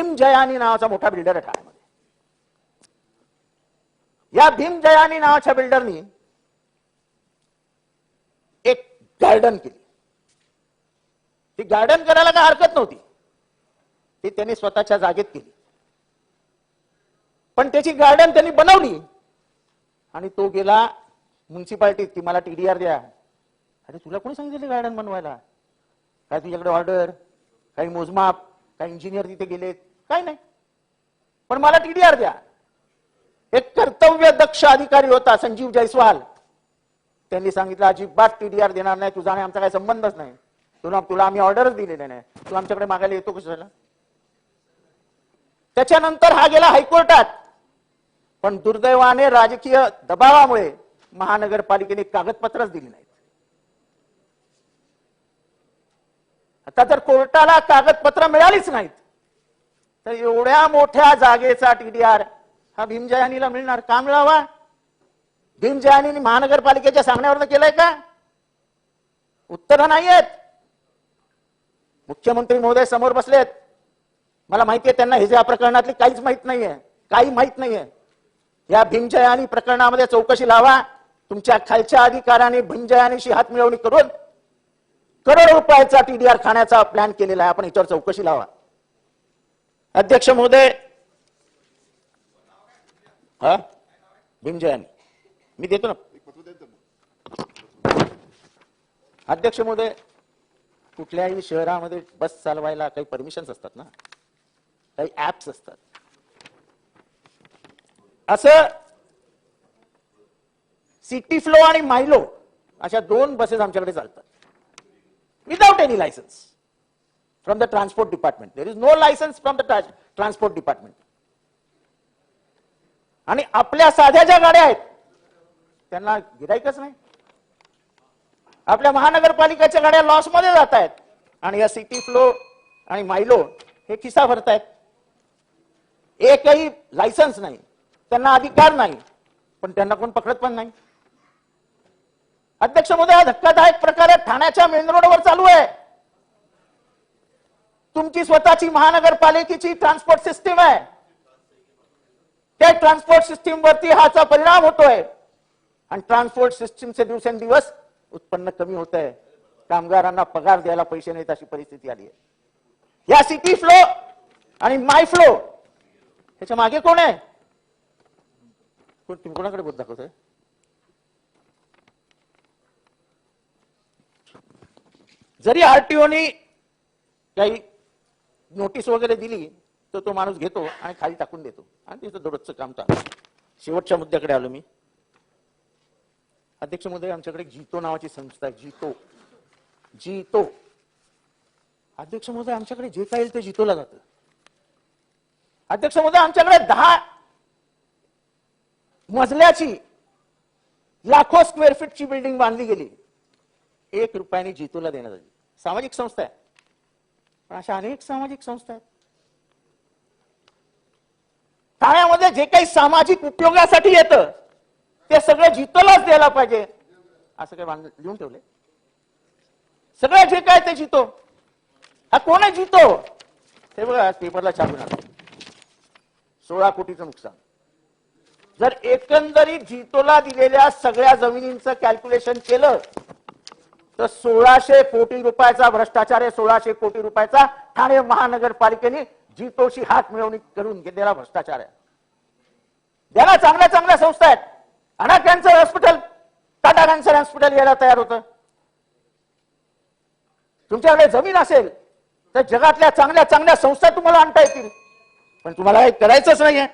भीम जयानी नावाचा मोठा बिल्डर आहे ठाण्यामध्ये. या भीम जयानी नावाच्या बिल्डरनी एक गार्डन केली. ती गार्डन करायला काय हरकत नव्हती, ती त्यांनी स्वतःच्या जागेत केली. पण त्याची गार्डन त्यांनी बनवली आणि तो गेला म्युन्सिपाल्टीत की मला टीडीआर द्या. अरे तुला कोणी सांगितलं गार्डन बनवायला? काय तुझ्याकडे ऑर्डर, काही मोजमाप, काही इंजिनियर तिथे गेलेत? काय नाही, पण मला टीडीआर द्या. एक कर्तव्य दक्ष अधिकारी होता संजीव जयस्वाल, त्यांनी सांगितलं अजिबात टीडीआर देणार नाही, तुझा आणि आमचा काही संबंधच नाही, तुला आम्ही ऑर्डरच दिलेले नाही, तू आमच्याकडे मागायला येतो कशाला? त्याच्यानंतर हा गेला हायकोर्टात, पण दुर्दैवाने राजकीय दबावामुळे महानगरपालिकेने कागदपत्रच दिली नाहीत. आता जर कोर्टाला कागदपत्र मिळालीच नाहीत तर एवढ्या मोठ्या जागेचा टीडीआर हा भीम जयानीला मिळणार का? मिळावा? भीम जयानीने महानगरपालिकेच्या सांगण्यावरनं केलंय का? उत्तर नाही आहेत. मुख्यमंत्री महोदय समोर बसलेत, मला माहिती आहे त्यांना ह्या प्रकरणातली काहीच माहित नाहीये, काही माहित नाहीये. या भीम जयानी प्रकरणामध्ये चौकशी लावा. तुमच्या खालच्या अधिकाऱ्याने भीम जयानीशी हात मिळवणी करून करोड रुपयाचा टीडीआर खाण्याचा प्लॅन केलेला आहे. आपण याच्यावर चौकशी लावा. अध्यक्ष महोदय, हा भीम जयानी मी देतो ना. अध्यक्ष महोदय, कुठल्याही शहरामध्ये बस चालवायला काही परमिशन्स असतात ना, काही ऍप्स असतात. असं सिटी फ्लो आणि मायलो अशा 2 बसेस आमच्याकडे चालतात without any licence from the transport department. There is no licence from the transport department. आणि आपल्या साध्या ज्या गाड्या आहेत त्यांना गिराईकच नाही. आपल्या महानगरपालिकेच्या गाड्या लॉस मध्ये जात आहेत आणि या सिटी फ्लो आणि मायलो हे खिसा भरतायत. एकही लायसन्स नाही, त्यांना अधिकार नाही, पण त्यांना कोण पकडत पण नाही. अध्यक्ष महोदय, हा धक्कादायक प्रकारे ठाण्याच्या मेन रोडवर चालू आहे. तुमची स्वतःची महानगरपालिकेची ट्रान्सपोर्ट सिस्टीम आहे, त्या ट्रान्सपोर्ट सिस्टीम वरती हाचा परिणाम होतोय आणि ट्रान्सपोर्ट सिस्टीमचे दिवसेंदिवस उत्पन्न कमी होत आहे. कामगारांना पगार द्यायला पैसे नाहीत अशी परिस्थिती आली आहे. या सिटी फ्लो आणि माय फ्लो ह्याच्या मागे कोण आहे? तुम्ही कोणाकडे बोट दाखवतोय? जरी आरटीओनी काही नोटीस वगैरे दिली तर तो माणूस घेतो आणि खाली टाकून देतो आणि तिचं दररोजचं काम चालू. शेवटच्या मुद्द्याकडे आलो मी. अध्यक्ष महोदय, आमच्याकडे जीतो नावाची संस्था आहे. जीतो अध्यक्ष महोदय, आमच्याकडे जे काही येईल ते जीतोला जातं. अध्यक्ष महोदय, आमच्याकडे 10 मजल्याची लाखो स्क्वेअर फीटची बिल्डिंग बांधली गेली, 1 रुपयाने जीतोला देण्यात आली. सामाजिक संस्था आहे, पण अशा अनेक सामाजिक संस्था आहेत. ठाण्यामध्ये जे काही सामाजिक उपयोगासाठी येतं ते सगळं जीतोलाच द्यायला पाहिजे असं काय लिहून ठेवले? सगळं जे काय ते जीतो. हा कोण आहे जीतो? हे बघा पेपरला छापून आलं, 16 कोटीचं नुकसान. जर एकंदरीत जीतोला दिलेल्या सगळ्या जमिनींचं कॅल्क्युलेशन केलं तर 1600 कोटी रुपयाचा भ्रष्टाचार आहे. 1600 कोटी रुपयाचा ठाणे महानगरपालिकेने जीतोशी हात मिळवणी करून घेतलेला भ्रष्टाचार आहे. ज्याला चांगल्या चांगल्या संस्था आहेत, आणा cancer hospital, Tata cancer hospital यायला तयार होतं. तुमच्याकडे जमीन असेल तर जगातल्या चांगल्या चांगल्या संस्था तुम्हाला आणता येतील, पण तुम्हाला हे करायचंच नाहीये.